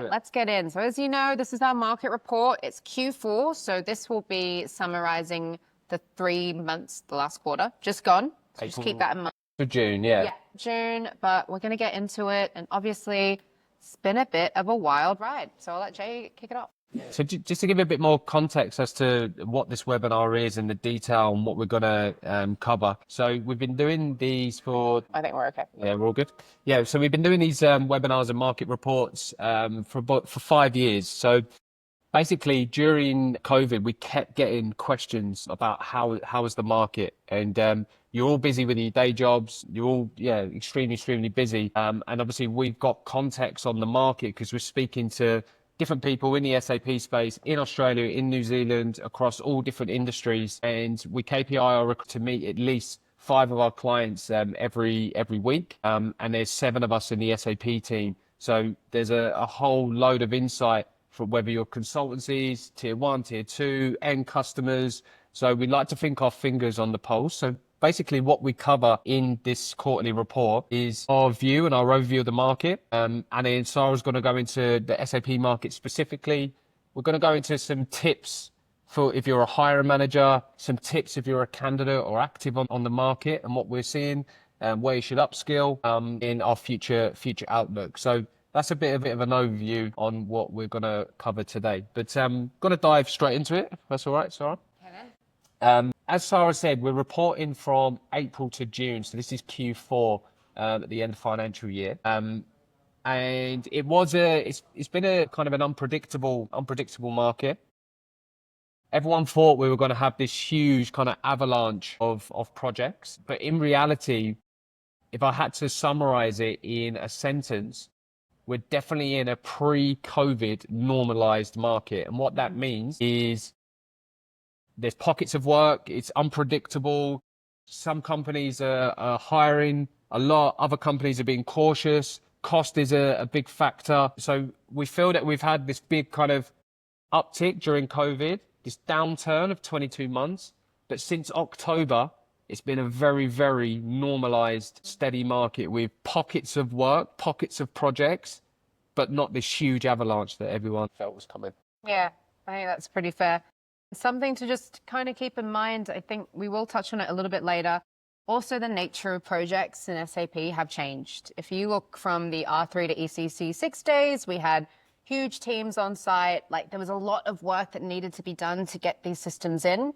let's get in. So as you know, this is our market report. It's Q4. So this will be summarizing the 3 months, the last quarter, just gone. So just keep that in mind. For June, yeah. Yeah, June, but we're going to get into it. And obviously, it's been a bit of a wild ride. So I'll let Jay kick it off. So just to give you a bit more context as to what this webinar is and the detail and what we're going to cover. So we've been doing these for... I think we're okay. Yeah, we're all good. Yeah, so we've been doing these webinars and market reports for 5 years. So basically, during COVID, we kept getting questions about how is the market, and you're all busy with your day jobs. You're all extremely busy, and obviously we've got context on the market because we're speaking to different people in the SAP space in Australia, in New Zealand, across all different industries, and we KPI our to meet at least 5 of our clients every week, and there's 7 of us in the SAP team. So there's a whole load of insight from whether you're consultancies, tier 1, tier 2, end customers. So we like to think our fingers on the pulse. So basically what we cover in this quarterly report is our view and our overview of the market. And then Sara's going to go into the SAP market specifically. We're going to go into some tips for if you're a hiring manager, some tips if you're a candidate or active on the market and what we're seeing, where you should upskill in our future outlook. So that's a bit of an overview on what we're going to cover today. But going to dive straight into it, if that's all right, Sara? As Sara said, we're reporting from April to June. So this is Q4 at the end of financial year. And it's been a kind of an unpredictable market. Everyone thought we were going to have this huge kind of avalanche of projects. But in reality, if I had to summarize it in a sentence, we're definitely in a pre-COVID normalized market. And what that means is there's pockets of work. It's unpredictable. Some companies are hiring a lot. Other companies are being cautious. Cost is a big factor. So we feel that we've had this big kind of uptick during COVID, this downturn of 22 months. But since October, it's been a very normalized, steady market with pockets of work, pockets of projects, but not this huge avalanche that everyone felt was coming. Yeah, I think that's pretty fair. Something to just kind of keep in mind, I think we will touch on it a little bit later. Also, the nature of projects in SAP have changed. If you look from the R3 to ECC 6 days, we had huge teams on site. Like there was a lot of work that needed to be done to get these systems in.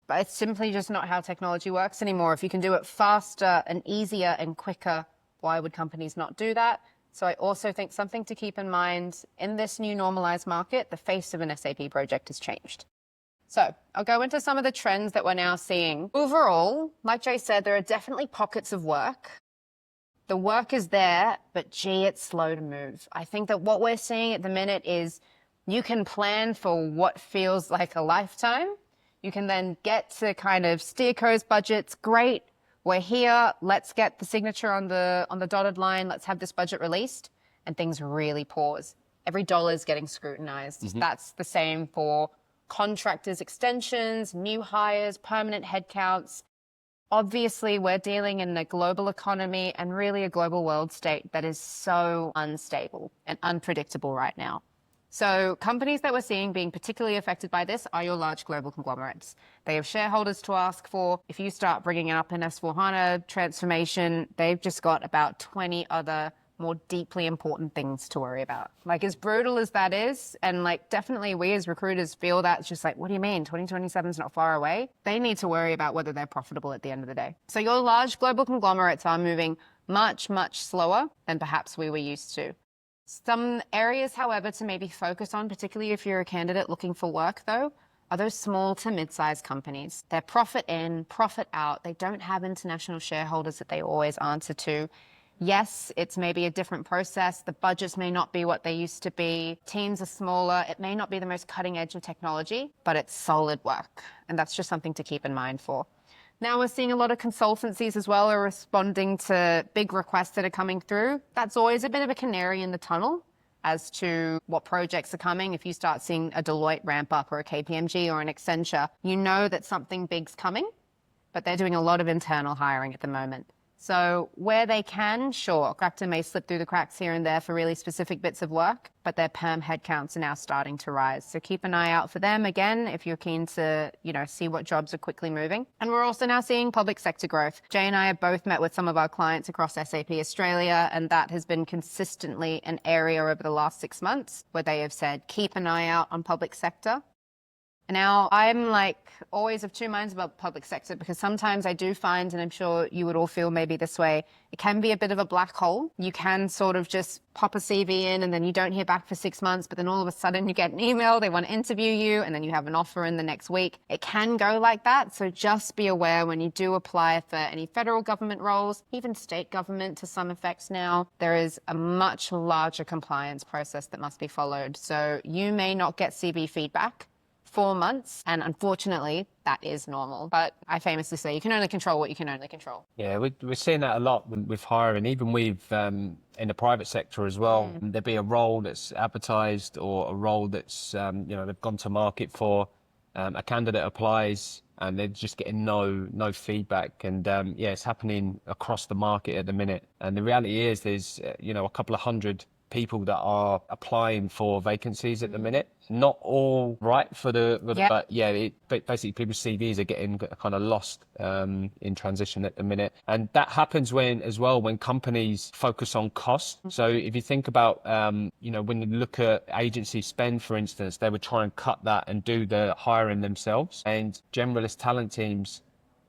But it's simply just not how technology works anymore. If you can do it faster and easier and quicker, why would companies not do that? So I also think something to keep in mind in this new normalized market, the face of an SAP project has changed. So I'll go into some of the trends that we're now seeing. Overall, like Jay said, there are definitely pockets of work. The work is there, but gee, it's slow to move. I think that what we're seeing at the minute is you can plan for what feels like a lifetime. You can then get to kind of steer co's budgets. Great, we're here. Let's get the signature on the dotted line. Let's have this budget released. And things really pause. Every dollar is getting scrutinized. Mm-hmm. That's the same for contractors, extensions, new hires, permanent headcounts. Obviously, we're dealing in a global economy and really a global world state that is so unstable and unpredictable right now. So companies that we're seeing being particularly affected by this are your large global conglomerates. They have shareholders to ask for. If you start bringing up an S4HANA transformation, they've just got about 20 other more deeply important things to worry about. Like as brutal as that is, and like definitely we as recruiters feel that's just like, what do you mean? 2027 is not far away. They need to worry about whether they're profitable at the end of the day. So your large global conglomerates are moving much slower than perhaps we were used to. Some areas, however, to maybe focus on, particularly if you're a candidate looking for work though, are those small to mid-sized companies. They're profit in, profit out. They don't have international shareholders that they always answer to. Yes, it's maybe a different process. The budgets may not be what they used to be. Teams are smaller. It may not be the most cutting edge of technology, but it's solid work. And that's just something to keep in mind for. Now we're seeing a lot of consultancies as well are responding to big requests that are coming through. That's always a bit of a canary in the tunnel as to what projects are coming. If you start seeing a Deloitte ramp up or a KPMG or an Accenture, you know that something big's coming, but they're doing a lot of internal hiring at the moment. So where they can, sure, contractor may slip through the cracks here and there for really specific bits of work, but their perm headcounts are now starting to rise. So keep an eye out for them again if you're keen to, see what jobs are quickly moving. And we're also now seeing public sector growth. Jay and I have both met with some of our clients across SAP Australia, and that has been consistently an area over the last 6 months where they have said, keep an eye out on public sector. Now, I'm always of two minds about public sector, because sometimes I do find, and I'm sure you would all feel maybe this way, it can be a bit of a black hole. You can sort of just pop a CV in and then you don't hear back for 6 months, but then all of a sudden you get an email, they want to interview you, and then you have an offer in the next week. It can go like that. So just be aware when you do apply for any federal government roles, even state government to some effects now, there is a much larger compliance process that must be followed. So you may not get CV feedback 4 months. And unfortunately, that is normal. But I famously say you can only control what you can only control. Yeah, we're seeing that a lot with hiring, even with in the private sector as well. There'll be a role that's advertised or a role that's, they've gone to market for. A candidate applies and they're just getting no feedback. And it's happening across the market at the minute. And the reality is there's, a couple of hundred people that are applying for vacancies at the minute. Not all right for but basically people's CVs are getting kind of lost in transition at the minute. And that happens when companies focus on cost. So if you think about, when you look at agency spend, for instance, they would try and cut that and do the hiring themselves. And generalist talent teams,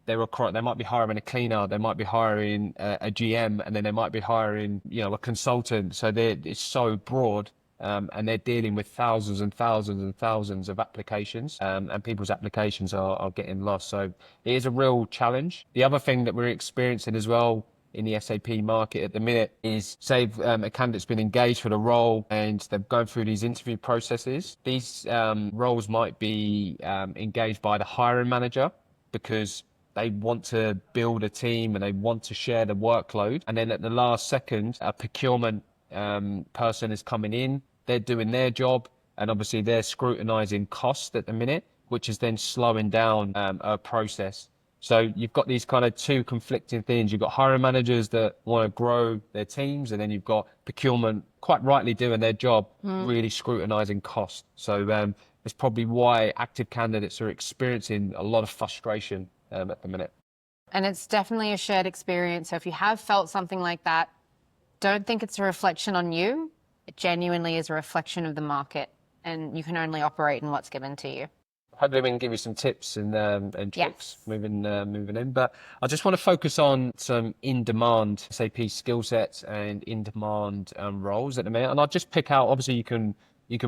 they might be hiring a cleaner, they might be hiring a GM, and then they might be hiring, a consultant. So it's so broad, and they're dealing with thousands and thousands and thousands of applications, and people's applications are getting lost. So it is a real challenge. The other thing that we're experiencing as well in the SAP market at the minute is, say a candidate's been engaged for the role and they're going through these interview processes. These roles might be engaged by the hiring manager because they want to build a team and they want to share the workload. And then at the last second, a procurement person is coming in, they're doing their job, and obviously they're scrutinizing cost at the minute, which is then slowing down a process. So you've got these kind of two conflicting things. You've got hiring managers that want to grow their teams, and then you've got procurement quite rightly doing their job, really scrutinizing cost. So it's probably why active candidates are experiencing a lot of frustration at the minute. And it's definitely a shared experience. So if you have felt something like that, don't think it's a reflection on you. It genuinely is a reflection of the market, and you can only operate in what's given to you. Hopefully we can give you some tips and tricks moving in. But I just want to focus on some in-demand SAP skill sets and in-demand roles at the minute. And I'll just pick out, obviously you can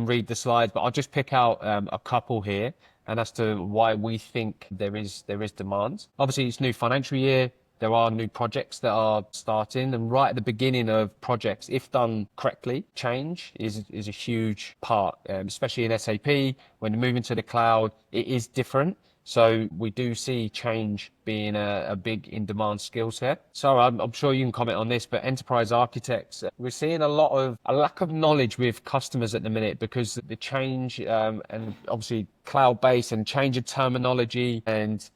read the slides, but I'll just pick out a couple here, and as to why we think there is demand. Obviously, it's new financial year. There are new projects that are starting, and right at the beginning of projects, if done correctly, change is a huge part, especially in SAP. When you're moving to the cloud, it is different. So we do see change being a big in-demand skill set. So I'm sure you can comment on this, but enterprise architects, we're seeing a lack of knowledge with customers at the minute, because the change and obviously cloud-based and change of terminology, and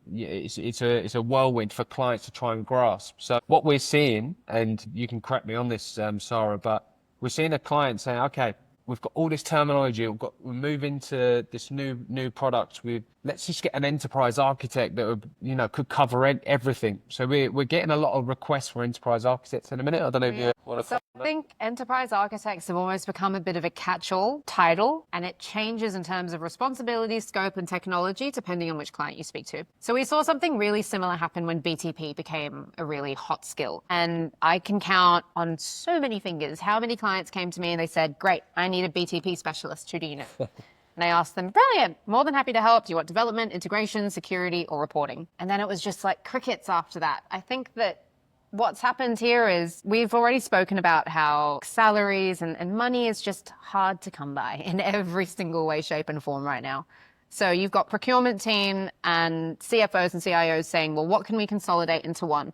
it's a whirlwind for clients to try and grasp. So what we're seeing, and you can correct me on this, Sara, but we're seeing a client saying, okay, we've got all this terminology, we're moving to this new product. Let's just get an enterprise architect that would, could cover everything. So we're getting a lot of requests for enterprise architects in a minute. I don't know if you want to. So I think enterprise architects have almost become a bit of a catch-all title, and it changes in terms of responsibility, scope, and technology depending on which client you speak to. So we saw something really similar happen when BTP became a really hot skill. And I can count on so many fingers how many clients came to me and they said, great, I need a BTP specialist. Who do you know? And I asked them, brilliant, more than happy to help. Do you want development, integration, security, or reporting? And then it was just like crickets after that. I think that what's happened here is we've already spoken about how salaries and money is just hard to come by in every single way, shape, and form right now. So you've got procurement team and CFOs and CIOs saying, well, what can we consolidate into one?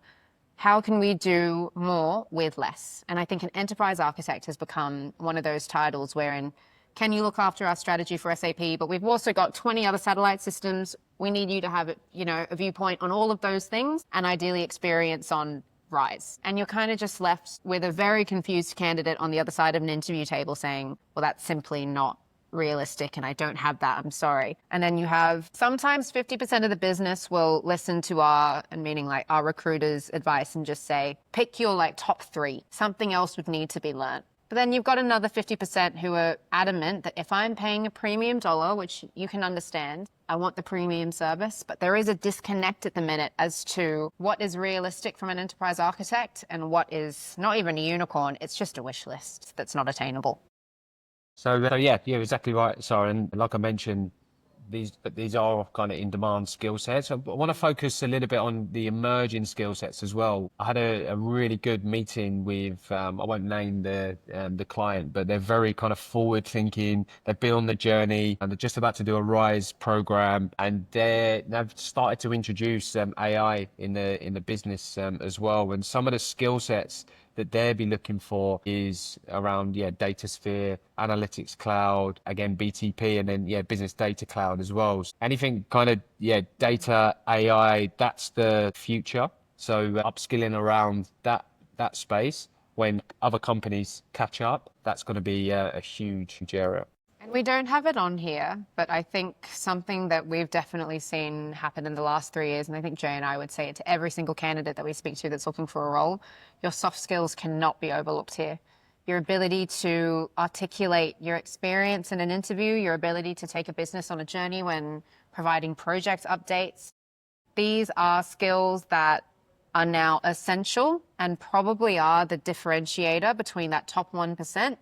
How can we do more with less? And I think an enterprise architect has become one of those titles wherein, can you look after our strategy for SAP? But we've also got 20 other satellite systems. We need you to have, a viewpoint on all of those things, and ideally experience on rise. And you're kind of just left with a very confused candidate on the other side of an interview table saying, well, that's simply not realistic and I don't have that, I'm sorry. And then you have sometimes 50% of the business will listen to our recruiters' advice and just say, pick your like top 3. Something else would need to be learned. But then you've got another 50% who are adamant that if I'm paying a premium dollar, which you can understand, I want the premium service. But there is a disconnect at the minute as to what is realistic from an enterprise architect and what is not even a unicorn. It's just a wish list that's not attainable. So yeah, you're exactly right, Sarah. And like I mentioned, these are kind of in-demand skill sets. I want to focus a little bit on the emerging skill sets as well. I had a really good meeting with, I won't name the client, but they're very kind of forward-thinking. They've been on the journey and they're just about to do a Rise program, and they've started to introduce AI in the business as well. And some of the skill sets that they'll be looking for is around, data sphere, analytics cloud, again, BTP, and then, business data cloud as well. Anything kind of, data, AI, that's the future. So upskilling around that space when other companies catch up, that's going to be a huge area. And we don't have it on here, but I think something that we've definitely seen happen in the last 3 years, and I think Jay and I would say it to every single candidate that we speak to that's looking for a role, your soft skills cannot be overlooked here. Your ability to articulate your experience in an interview, your ability to take a business on a journey when providing project updates. These are skills that are now essential and probably are the differentiator between that top 1%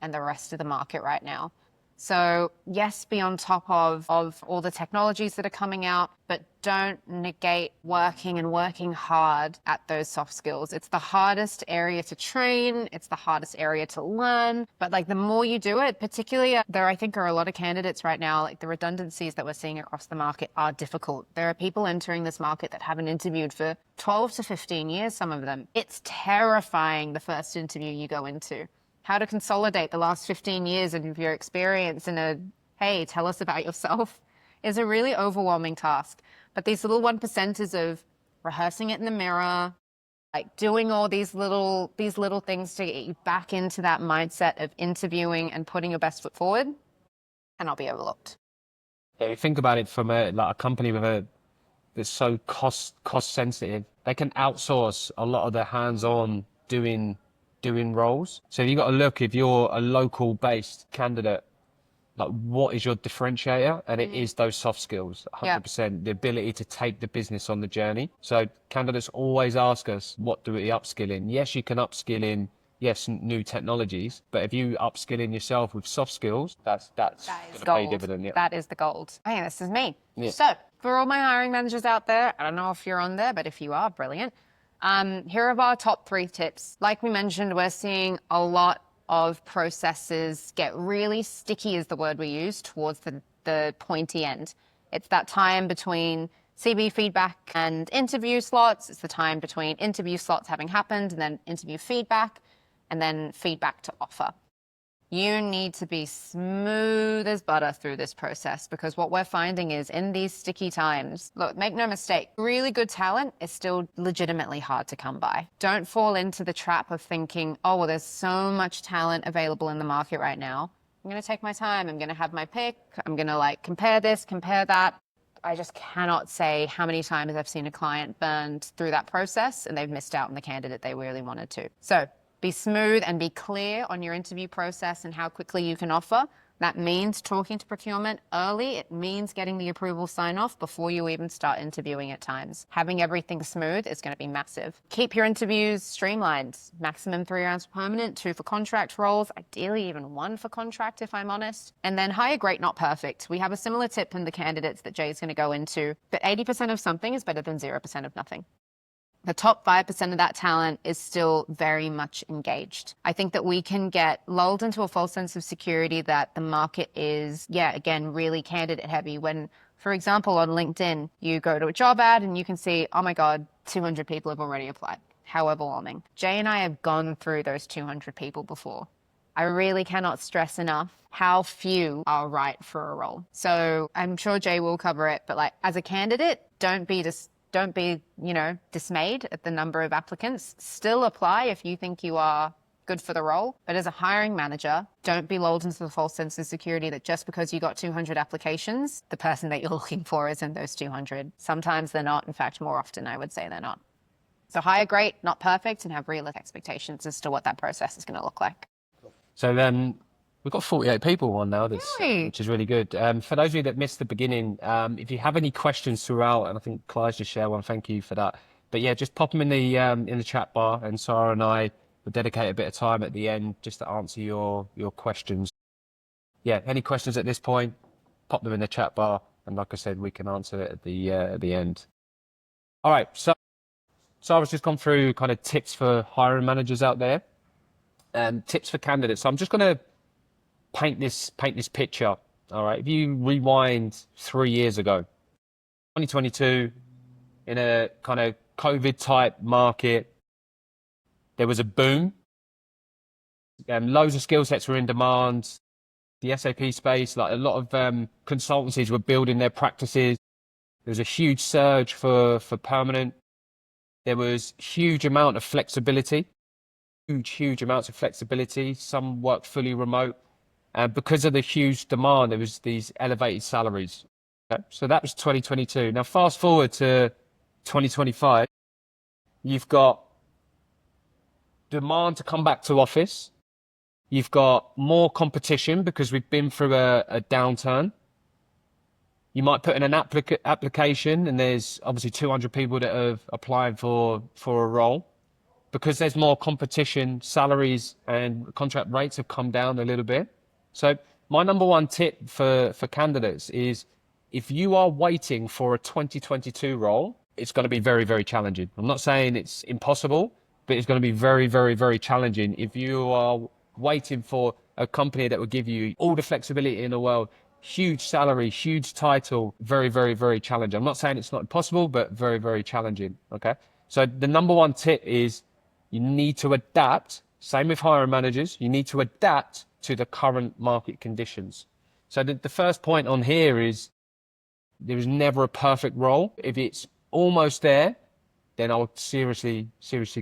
and the rest of the market right now. So yes, be on top of all the technologies that are coming out, but don't negate working hard at those soft skills. It's the hardest area to train. It's the hardest area to learn. But like the more you do it, particularly there, I think are a lot of candidates right now, like the redundancies that we're seeing across the market are difficult. There are people entering this market that haven't interviewed for 12 to 15 years, some of them. It's terrifying the first interview you go into. How to consolidate the last 15 years of your experience in a, hey, tell us about yourself, is a really overwhelming task. But these little 1%ers of rehearsing it in the mirror, like doing all these little things to get you back into that mindset of interviewing and putting your best foot forward cannot be overlooked. Yeah, you think about it from a company that's so cost sensitive, they can outsource a lot of their hands-on doing roles. So you got to look, if you're a local based candidate, like what is your differentiator? And it is those soft skills, 100%, the ability to take the business on the journey. So candidates always ask us, what do we upskill in? Yes, you can upskill in, new technologies, but if you upskill in yourself with soft skills, that's going to pay dividend. Yeah. That is the gold. Hey, this is me. Yeah. So for all my hiring managers out there, I don't know if you're on there, but if you are, brilliant. Here are our top 3 tips. Like we mentioned, we're seeing a lot of processes get really sticky, is the word we use, towards the pointy end. It's that time between CV feedback and interview slots. It's the time between interview slots having happened and then interview feedback and then feedback to offer. You need to be smooth as butter through this process, because what we're finding is in these sticky times, look, make no mistake, really good talent is still legitimately hard to come by. Don't fall into the trap of thinking, oh, well, there's so much talent available in the market right now. I'm going to take my time. I'm going to have my pick. I'm going to compare this, compare that. I just cannot say how many times I've seen a client burned through that process and they've missed out on the candidate they really wanted to. So be smooth and be clear on your interview process and how quickly you can offer. That means talking to procurement early. It means getting the approval sign off before you even start interviewing at times. Having everything smooth is going to be massive. Keep your interviews streamlined. Maximum 3 rounds for permanent, 2 for contract roles, ideally even 1 for contract if I'm honest. And then hire great, not perfect. We have a similar tip in the candidates that Jay's going to go into, but 80% of something is better than 0% of nothing. The top 5% of that talent is still very much engaged. I think that we can get lulled into a false sense of security that the market is, again, really candidate heavy. When, for example, on LinkedIn, you go to a job ad and you can see, oh my God, 200 people have already applied. How overwhelming. Jay and I have gone through those 200 people before. I really cannot stress enough how few are right for a role. So I'm sure Jay will cover it, but as a candidate, don't be don't be, dismayed at the number of applicants. Still apply if you think you are good for the role. But as a hiring manager, don't be lulled into the false sense of security that just because you got 200 applications, the person that you're looking for is in those 200. Sometimes they're not. In fact, more often, I would say they're not. So hire great, not perfect, and have realistic expectations as to what that process is going to look like. So we've got 48 people on now, which is really good. For those of you that missed the beginning, if you have any questions throughout, and I think Clive's just shared one, thank you for that. But yeah, just pop them in the chat bar, and Sara and I will dedicate a bit of time at the end just to answer your questions. Yeah, any questions at this point, pop them in the chat bar, and like I said, we can answer it at the end. All right, so Sara's just gone through kind of tips for hiring managers out there, and tips for candidates. So I'm just going to paint this picture. All right, if you rewind 3 years ago, 2022, in a kind of COVID type market, there was a boom. Loads of skill sets were in demand. The SAP space, like a lot of consultancies were building their practices. There was a huge surge for permanent. There was huge amount of flexibility, huge amounts of flexibility. Some worked fully remote. Because of the huge demand, there was these elevated salaries. Okay? So that was 2022. Now, fast forward to 2025, you've got demand to come back to office. You've got more competition because we've been through a downturn. You might put in an application and there's obviously 200 people that have applied for a role. Because there's more competition, salaries and contract rates have come down a little bit. So my number one tip for candidates is if you are waiting for a 2022 role, it's going to be very, very challenging. I'm not saying it's impossible, but it's going to be very, very, very challenging. If you are waiting for a company that will give you all the flexibility in the world, huge salary, huge title, very, very, very challenging. I'm not saying it's not impossible, but very, very challenging. Okay. So the number one tip is you need to adapt. Same with hiring managers. You need to adapt to the current market conditions. So the first point on here is there is never a perfect role. If it's almost there, then I would seriously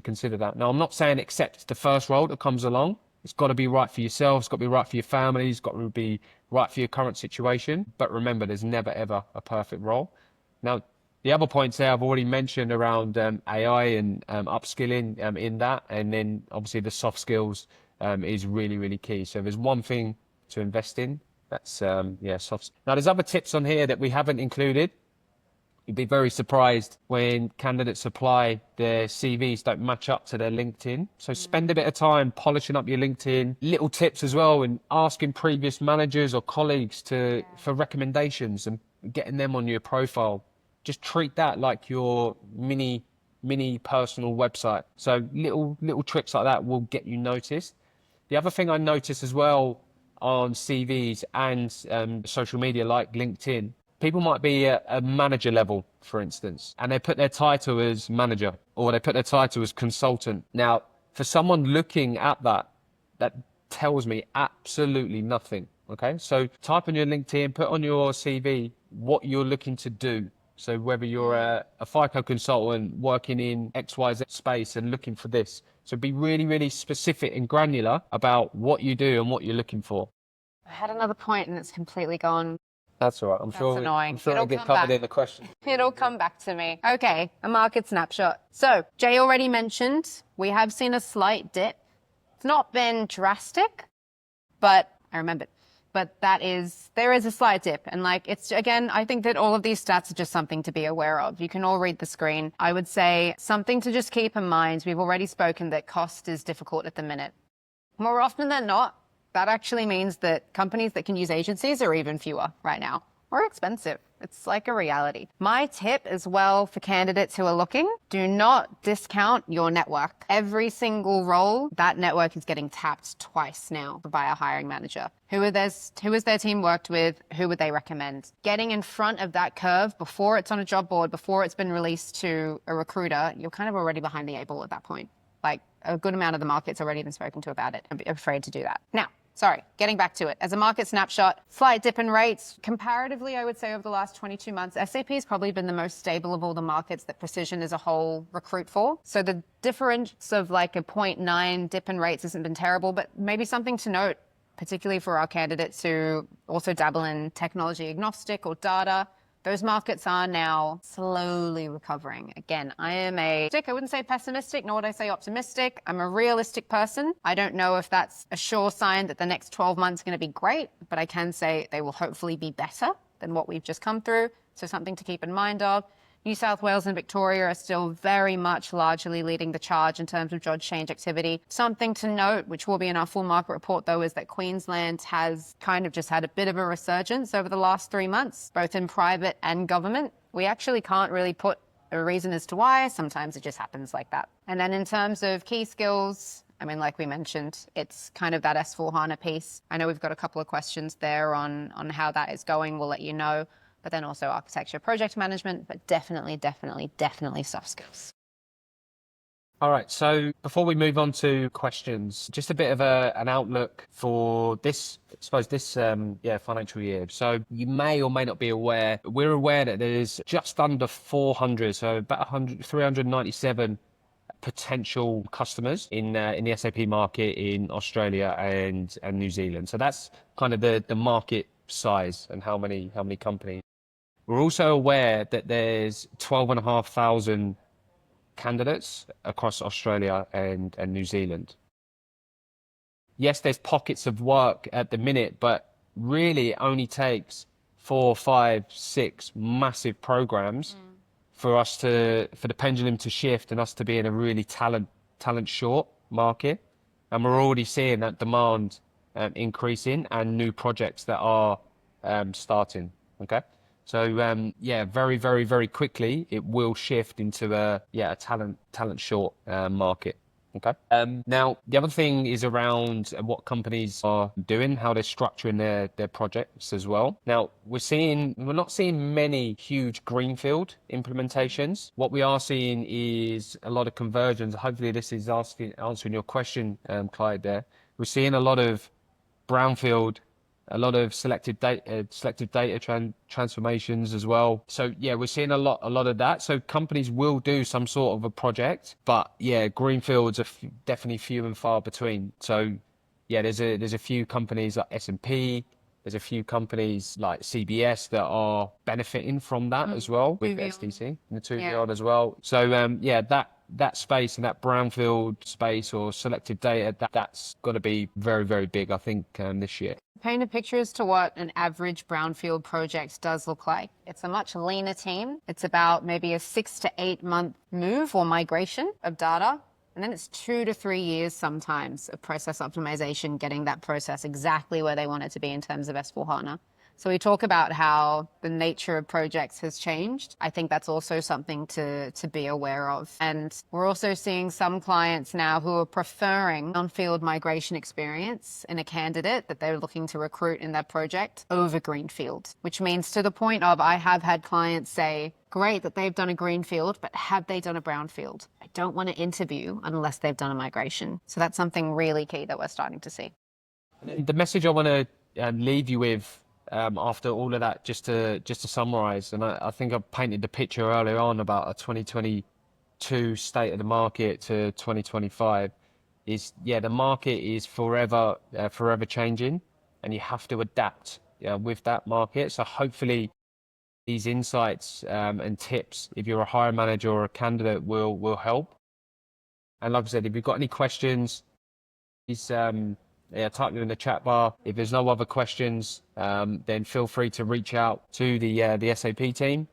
consider that. Now, I'm not saying accept the first role that comes along. It's got to be right for yourself. It's got to be right for your family. It's got to be right for your current situation. But remember, there's never, ever a perfect role. Now, the other points there I've already mentioned around AI and upskilling in that. And then obviously the soft skills is really, really key. So if there's one thing to invest in, that's, soft. Now, there's other tips on here that we haven't included. You'd be very surprised when candidates apply, their CVs don't match up to their LinkedIn. So spend a bit of time polishing up your LinkedIn. Little tips as well, and asking previous managers or colleagues for recommendations and getting them on your profile. Just treat that like your mini personal website. So little tricks like that will get you noticed. The other thing I notice as well on CVs and social media like LinkedIn, people might be at a manager level, for instance, and they put their title as manager or they put their title as consultant. Now, for someone looking at that tells me absolutely nothing. Okay, so type on your LinkedIn, put on your CV what you're looking to do. So whether you're a FICO consultant working in XYZ space and looking for this. So be really, really specific and granular about what you do and what you're looking for. I had another point and it's completely gone. That's all right. I'm sure it'll get covered in the question. It'll come back to me. Okay, a market snapshot. So Jay already mentioned we have seen a slight dip. It's not been drastic, but I remembered. But there is a slight dip. And I think that all of these stats are just something to be aware of. You can all read the screen. I would say something to just keep in mind. We've already spoken that cost is difficult at the minute. More often than not, that actually means that companies that can use agencies are even fewer right now, or expensive. It's like a reality. My tip as well for candidates who are looking, do not discount your network. Every single role, that network is getting tapped twice now by a hiring manager. Who has their team worked with? Who would they recommend? Getting in front of that curve before it's on a job board, before it's been released to a recruiter, you're kind of already behind the 8 ball at that point. Like a good amount of the market's already been spoken to about it. I'm afraid to do that. Now, sorry, getting back to it. As a market snapshot, slight dip in rates. Comparatively, I would say over the last 22 months, SAP has probably been the most stable of all the markets that Precision as a whole recruit for. So the difference of like a 0.9 dip in rates hasn't been terrible, but maybe something to note, particularly for our candidates who also dabble in technology agnostic or data. Those markets are now slowly recovering. Again, I wouldn't say pessimistic, nor would I say optimistic. I'm a realistic person. I don't know if that's a sure sign that the next 12 months are going to be great, but I can say they will hopefully be better than what we've just come through. So something to keep in mind of. New South Wales and Victoria are still very much largely leading the charge in terms of job change activity. Something to note, which will be in our full market report though, is that Queensland has kind of just had a bit of a resurgence over the last 3 months, both in private and government. We actually can't really put a reason as to why. Sometimes it just happens like that. And then in terms of key skills, I mean, like we mentioned, it's kind of that S4HANA piece. I know we've got a couple of questions there on how that is going. We'll let you know. But then also architecture, project management, but definitely soft skills. All right, so before we move on to questions, just a bit of an outlook for this, I suppose this financial year. So you may or may not be aware, we're aware that there's just under 400, so about 397 potential customers in the SAP market in Australia and New Zealand. So that's kind of the market size and how many companies. We're also aware that there's 12,500 candidates across Australia and New Zealand. Yes, there's pockets of work at the minute, but really it only takes 4, 5, 6 massive programs for the pendulum to shift and us to be in a really talent short market. And we're already seeing that demand increasing and new projects that are starting. Okay. So very quickly it will shift into a talent short market. Okay. Now the other thing is around what companies are doing, how they're structuring their projects as well. Now we're not seeing many huge greenfield implementations. What we are seeing is a lot of conversions. Hopefully this is answering your question, Clyde. There, we're seeing a lot of brownfield, a lot of selective data transformations as well. So yeah, we're seeing a lot of that. So companies will do some sort of a project, but yeah, greenfields are definitely few and far between. So yeah, there's a few companies like S&P, there's a few companies like CBS that are benefiting from that as well with SDC and the 2 as well. So that space and that brownfield space or selective data, that's got to be very big, I think, this year. Paint a picture as to what an average brownfield project does look like. It's a much leaner team. It's about maybe a 6 to 8 month move or migration of data. And then it's 2 to 3 years sometimes of process optimization, getting that process exactly where they want it to be in terms of S4HANA. So we talk about how the nature of projects has changed. I think that's also something to be aware of. And we're also seeing some clients now who are preferring on-field migration experience in a candidate that they're looking to recruit in their project over greenfield, which means to the point of I have had clients say, great that they've done a greenfield, but have they done a brownfield? I don't want to interview unless they've done a migration. So that's something really key that we're starting to see. The message I want to leave you with after all of that, just to summarize, and I think I painted the picture earlier on about a 2022 state of the market to 2025 is, the market is forever changing and you have to adapt with that market. So hopefully these insights and tips, if you're a hiring manager or a candidate, will help. And like I said, if you've got any questions, please type them in the chat bar. If there's no other questions, then feel free to reach out to the SAP team.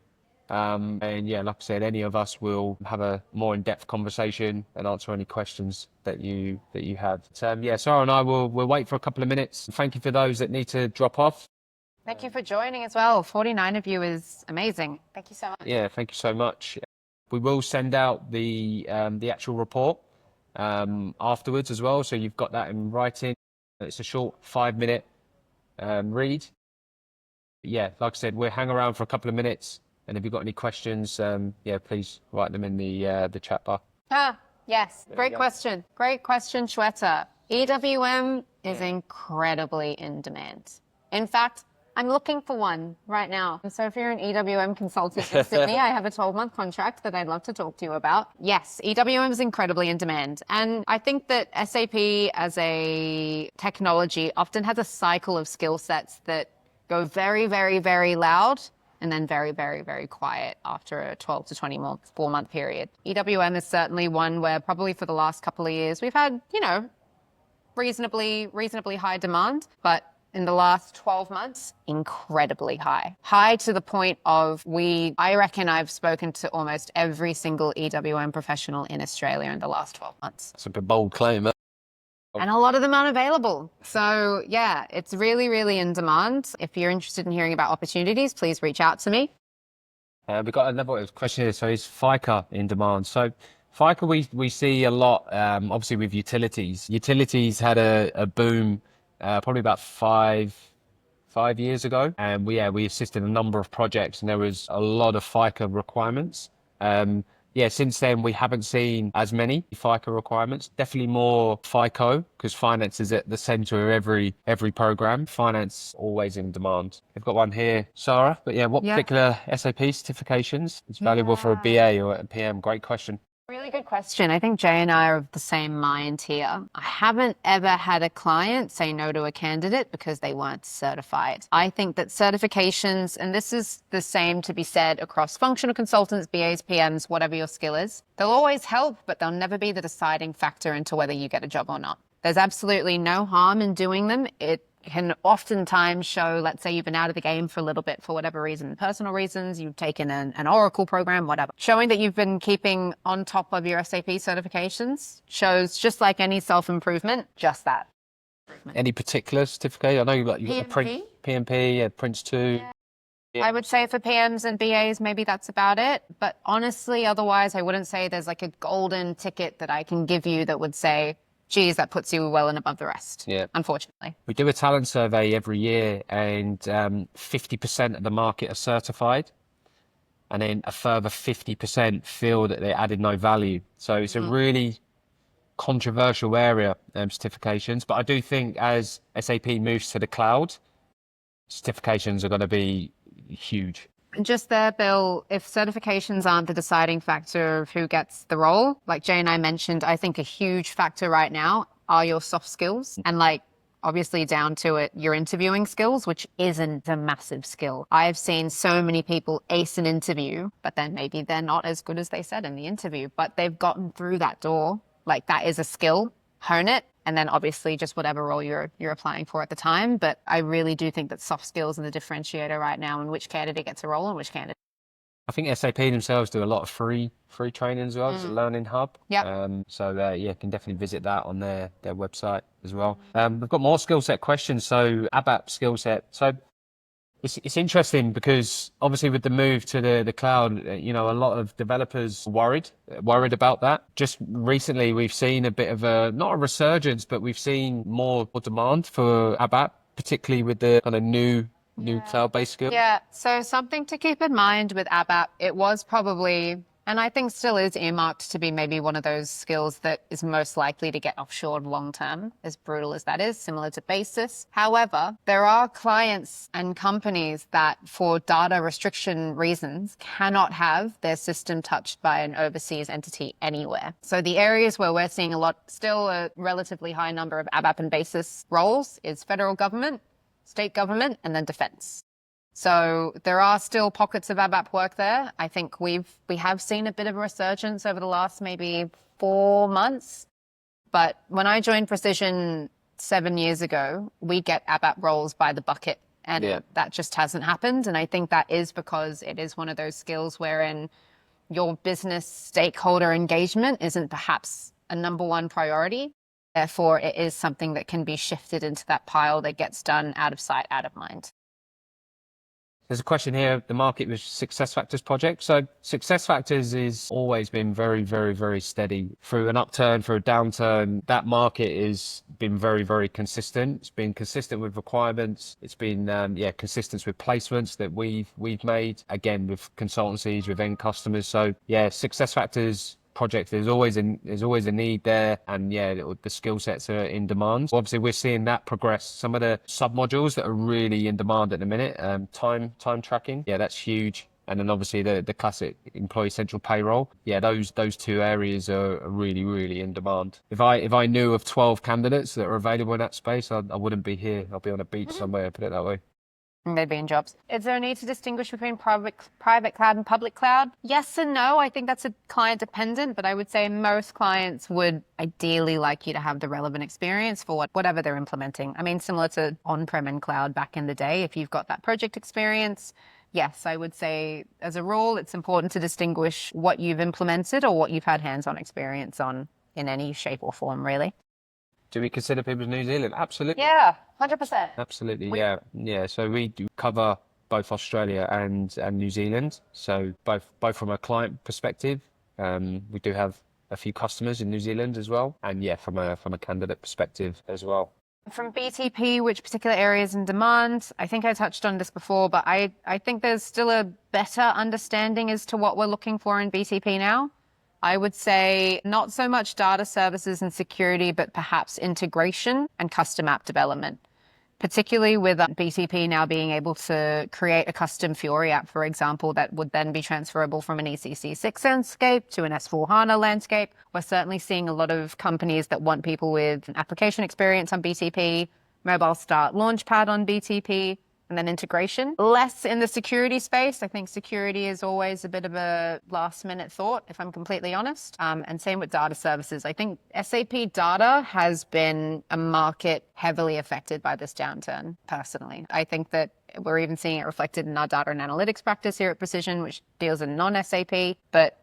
And yeah, like I said, any of us will have a more in-depth conversation and answer any questions that you have. Sara and I will wait for a couple of minutes. Thank you for those that need to drop off. Thank you for joining as well. 49 of you is amazing. Thank you so much. Yeah, thank you so much. We will send out the actual report afterwards as well, so you've got that in writing. It's a short 5-minute read. Yeah, like I said, we'll hang around for a couple of minutes, and if you've got any questions, please write them in the chat bar. Yes, great question. Great question, Shweta. EWM is incredibly in demand. In fact, I'm looking for one right now. So if you're an EWM consultant in Sydney, I have a 12-month contract that I'd love to talk to you about. Yes, EWM is incredibly in demand. And I think that SAP as a technology often has a cycle of skill sets that go very, very, very loud and then very, very, very quiet after a 12 to 24-month period. EWM is certainly one where probably for the last couple of years, we've had, reasonably high demand, but in the last 12 months, incredibly high. High to the point of I reckon I've spoken to almost every single EWM professional in Australia in the last 12 months. That's a bit bold claim. And a lot of them aren't available. So yeah, it's really, really in demand. If you're interested in hearing about opportunities, please reach out to me. We've got another question here. So is FICA in demand? So FICA, we see a lot, obviously with utilities. Utilities had a boom probably about five years ago. And we assisted a number of projects and there was a lot of FICA requirements. Since then we haven't seen as many FICA requirements. Definitely more FICO because finance is at the center of every program. Finance always in demand. I've got one here, Sara. But what particular SAP certifications is valuable for a BA or a PM? Great question. Really good question. I think Jay and I are of the same mind here. I haven't ever had a client say no to a candidate because they weren't certified. I think that certifications, and this is the same to be said across functional consultants, BAs, PMs, whatever your skill is, they'll always help, but they'll never be the deciding factor into whether you get a job or not. There's absolutely no harm in doing them. It can oftentimes show, let's say you've been out of the game for a little bit for whatever reason, personal reasons, you've taken an Oracle program, whatever. Showing that you've been keeping on top of your SAP certifications shows, just like any self-improvement, just that. Any particular certificate? I know you've got PMP, Prince 2. Yeah. I would say for PMs and BAs, maybe that's about it. But honestly, otherwise, I wouldn't say there's like a golden ticket that I can give you that would say, geez, that puts you well and above the rest, unfortunately. We do a talent survey every year and 50% of the market are certified and then a further 50% feel that they added no value. So it's a really controversial area, certifications. But I do think as SAP moves to the cloud, certifications are going to be huge. And just there, Bill, if certifications aren't the deciding factor of who gets the role, like Jay and I mentioned, I think a huge factor right now are your soft skills and obviously down to it, your interviewing skills, which isn't a massive skill. I've seen so many people ace an interview, but then maybe they're not as good as they said in the interview, but they've gotten through that door. That is a skill, hone it. And then obviously just whatever role you're applying for at the time. But I really do think that soft skills are the differentiator right now in which candidate gets a role and which candidate. I think SAP themselves do a lot of free training as well. It's a learning hub. Yep. You can definitely visit that on their website as well. We've got more skill set questions. So ABAP skill set. So it's interesting because obviously with the move to the cloud, a lot of developers worried about that. Just recently, we've seen a bit of not a resurgence, but we've seen more demand for ABAP, particularly with the kind of new cloud-based skills. Yeah. So something to keep in mind with ABAP, it was probably, and I think still is earmarked to be maybe one of those skills that is most likely to get offshored long term, as brutal as that is, similar to basis. However, there are clients and companies that for data restriction reasons cannot have their system touched by an overseas entity anywhere. So the areas where we're seeing still a relatively high number of ABAP and basis roles is federal government, state government, and then defense. So there are still pockets of ABAP work there. I think we have seen a bit of a resurgence over the last maybe 4 months. But when I joined Precision 7 years ago, we get ABAP roles by the bucket. And that just hasn't happened. And I think that is because it is one of those skills wherein your business stakeholder engagement isn't perhaps a number one priority. Therefore, it is something that can be shifted into that pile that gets done out of sight, out of mind. There's a question here, the market with SuccessFactors project. So SuccessFactors has always been very, very, very steady through an upturn, through a downturn. That market has been very, very consistent. It's been consistent with requirements. It's been, consistent with placements that we've made, again, with consultancies, with end customers. So SuccessFactors projects. There's always a need there, and yeah, the skill sets are in demand. Obviously, we're seeing that progress. Some of the sub modules that are really in demand at the minute, time tracking, yeah, that's huge. And then obviously the classic employee central payroll. Yeah, those two areas are really, really in demand. If I knew of 12 candidates that are available in that space, I wouldn't be here. I'll be on a beach somewhere, put it that way. They'd be in jobs. Is there a need to distinguish between private cloud and public cloud? Yes and no. I think that's a client dependent, but I would say most clients would ideally like you to have the relevant experience for whatever they're implementing. I mean, similar to on-prem and cloud back in the day, if you've got that project experience, yes, I would say as a rule, it's important to distinguish what you've implemented or what you've had hands-on experience on in any shape or form, really. Do we consider people in New Zealand? Absolutely. Yeah, 100%. Absolutely, yeah. So we do cover both Australia and New Zealand. So both from a client perspective, we do have a few customers in New Zealand as well, and yeah, from a candidate perspective as well. From BTP, which particular areas in demand? I think I touched on this before, but I think there's still a better understanding as to what we're looking for in BTP now. I would say not so much data services and security, but perhaps integration and custom app development, particularly with BTP now being able to create a custom Fiori app, for example, that would then be transferable from an ECC6 landscape to an S4HANA landscape. We're certainly seeing a lot of companies that want people with application experience on BTP, mobile start launchpad on BTP, and then integration. Less in the security space. I think security is always a bit of a last minute thought, if I'm completely honest. And same with data services. I think SAP data has been a market heavily affected by this downturn, personally. I think that we're even seeing it reflected in our data and analytics practice here at Precision, which deals in non-SAP, but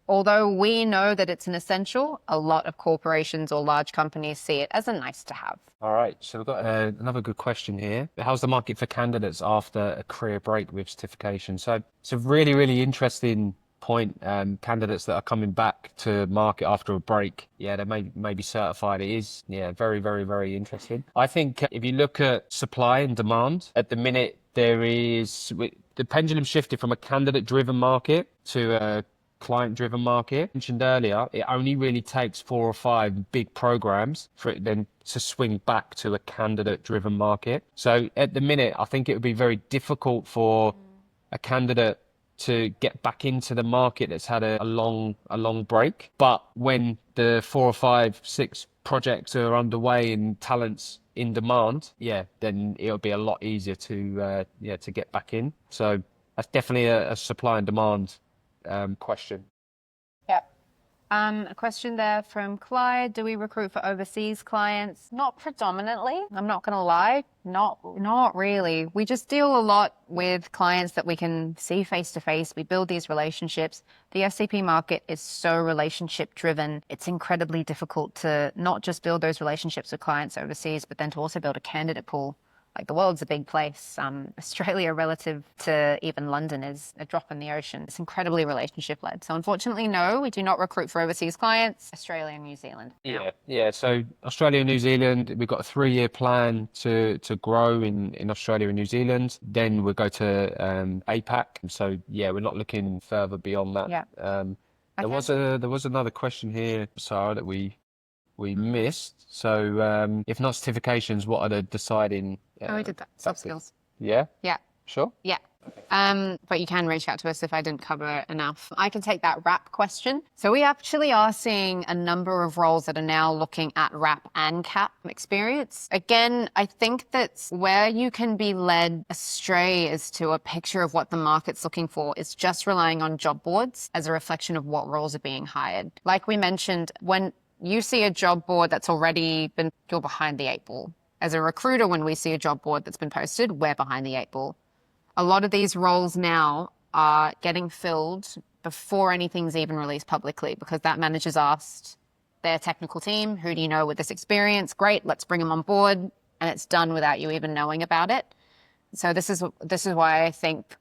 although we know that it's an essential, a lot of corporations or large companies see it as a nice to have. All right, so we've got another good question here. How's the market for candidates after a career break with certification? So it's a really, really interesting point. Candidates that are coming back to market after a break, yeah, they may be certified. It is, yeah, very, very, very interesting. I think if you look at supply and demand, at the minute, the pendulum shifted from a candidate-driven market to a client-driven market. I mentioned earlier, it only really takes 4 or 5 big programs for it then to swing back to a candidate-driven market. So at the minute, I think it would be very difficult for a candidate to get back into the market that's had a long break. But when the 4 or 5, 6 projects are underway and talent's in demand, yeah, then it'll be a lot easier to get back in. So that's definitely a supply and demand question. Yep. A question there from Clyde. Do we recruit for overseas clients? Not predominantly. I'm not going to lie. Not really. We just deal a lot with clients that we can see face to face. We build these relationships. The SAP market is so relationship driven. It's incredibly difficult to not just build those relationships with clients overseas, but then to also build a candidate pool. Like, the world's a big place. Australia relative to even London is a drop in the ocean. It's incredibly relationship led. So unfortunately, no, we do not recruit for overseas clients, Australia and New Zealand. Yeah. So Australia and New Zealand, we've got a 3-year plan to grow in Australia and New Zealand. Then we'll go to APAC. So yeah, we're not looking further beyond that. Yeah. There was another question here, Sarah, that we missed. So if not certifications, what are the deciding we did that. Soft skills. Yeah? Yeah. Sure? Yeah. But you can reach out to us if I didn't cover it enough. I can take that wrap question. So we actually are seeing a number of roles that are now looking at wrap and cap experience. Again, I think that's where you can be led astray as to a picture of what the market's looking for is just relying on job boards as a reflection of what roles are being hired. Like we mentioned, when you see a job board that's already been, you're behind the 8 ball. As a recruiter, when we see a job board that's been posted, we're behind the 8 ball. A lot of these roles now are getting filled before anything's even released publicly, because that manager's asked their technical team, who do you know with this experience? Great, let's bring them on board. And it's done without you even knowing about it. So this is why I think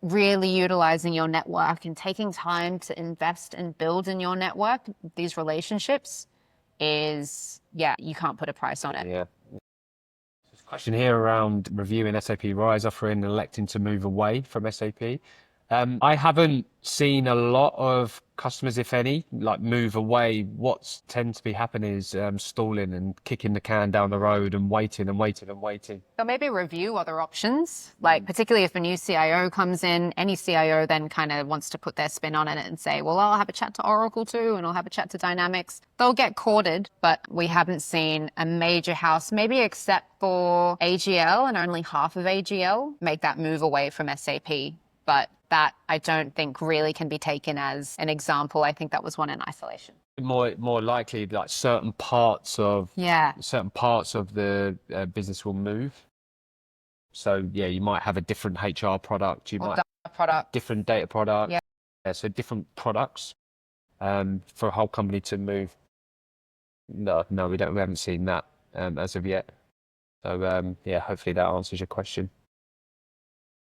really utilizing your network and taking time to invest and build in your network, these relationships is, you can't put a price on it. Yeah. There's a question here around reviewing SAP Rise offering and electing to move away from SAP. I haven't seen a lot of customers, if any, like move away. What's tends to be happening is stalling and kicking the can down the road and waiting and waiting and waiting. So maybe review other options, like particularly if a new CIO comes in, any CIO then kind of wants to put their spin on it and say, well, I'll have a chat to Oracle too, and I'll have a chat to Dynamics. They'll get courted, but we haven't seen a major house, maybe except for AGL, and only half of AGL make that move away from SAP. But that I don't think really can be taken as an example. I think that was one in isolation. More likely, like certain parts of the business will move. So yeah, you might have a different HR product, you might Product. different data product. Yeah. So different products for a whole company to move. No, we haven't seen that as of yet. So yeah, hopefully that answers your question.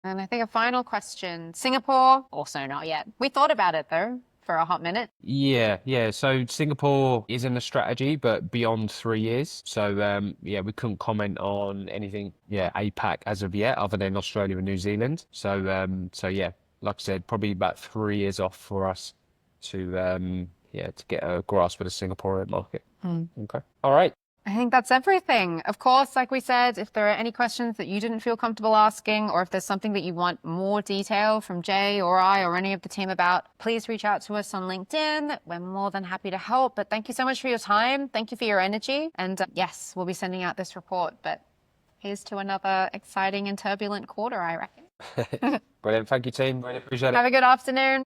And I think a final question. Singapore, also not yet. We thought about it though for a hot minute. Yeah. So Singapore is in the strategy, but beyond 3 years. So yeah, we couldn't comment on anything, APAC as of yet, other than Australia and New Zealand. So yeah, like I said, probably about 3 years off for us to get a grasp of the Singaporean market. Okay. All right. I think that's everything. Of course, like we said, if there are any questions that you didn't feel comfortable asking, or if there's something that you want more detail from Jay or I or any of the team about, please reach out to us on LinkedIn. We're more than happy to help. But thank you so much for your time. Thank you for your energy. And yes, we'll be sending out this report. But here's to another exciting and turbulent quarter, I reckon. Brilliant. Thank you, team. Really appreciate it. Have a good afternoon.